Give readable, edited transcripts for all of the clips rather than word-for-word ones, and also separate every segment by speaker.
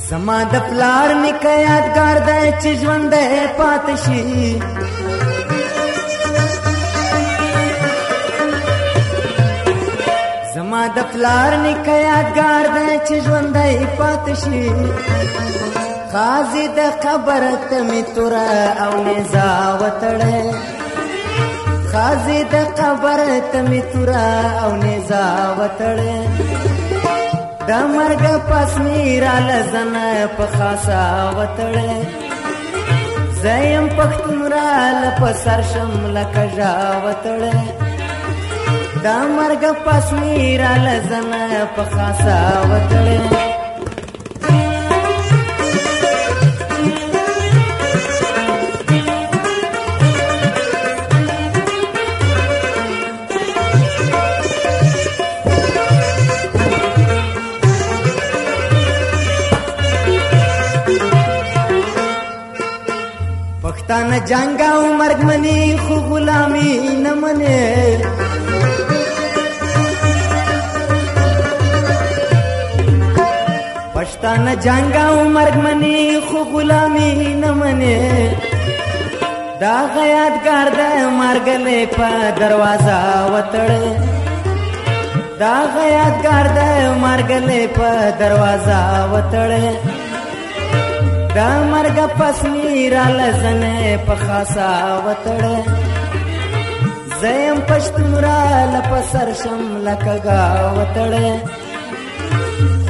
Speaker 1: زما د پلار نیکه یادګار دی چې ژوندی پاتې شي زما د پلار نیکه یادګار دی چې ژوندی پاتې شي قاضي د قبر ته مې توره او نیزه وتړی قاضي د قبر ته مې توره او نیزه وتړی د مرګ پس مې راله زنه په خاصه وتړی زه یم پښتون راله په سر شم لکه ژا وتړی د مرګ پس مې راله زنه په خاصه وتړی پښتانه جنگ او مرګ مني خو غلامي نه مني پښتانه جنگ او مرګ مني خو غلامي نه مني دا یادګار د مرګلې په دروازه وتړې دا یادګار د مرګلې په دروازه وتړې دا مرګ پس مې راله زنه په خاصه وتړی زه یم پښتون راله په سر شم لکه ګا وتړی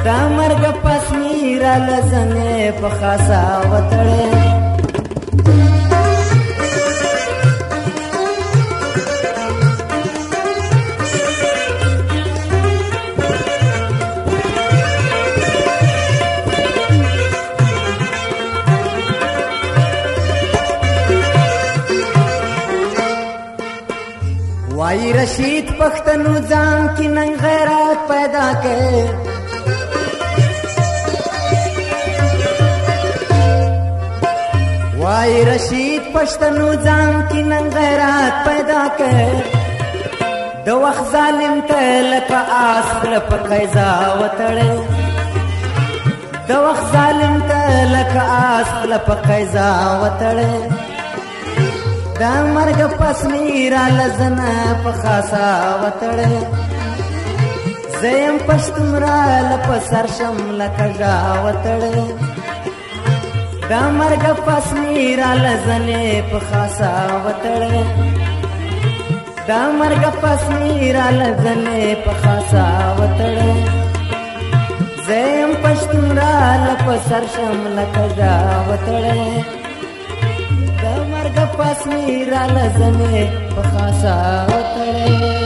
Speaker 1: دا مرګ پس مې راله زنه په خاصه وتړی وای رشید پښتنو ځان کې نن غیرت پیدا کړي وای رشید پښتنو ځان کې نن غیرت پیدا کړي د وخت ظالم ته لکه آس په قیزا وتړي د وخت ظالم ته لکه آس په قیزا وتړي دا مرګ پس مې راله زنه په خاصه وتړی زه یم پښتون راله په سر شم لکه ژا وتړی دا مرګ پس مې راله زنې په خاصه وتړی دا مرګ پس مې راله زنې په خاصه وتړی زه یم پښتون راله په سر شم لکه ژا وتړی دا مرګ پس مې راله زنې په خاصه وتړی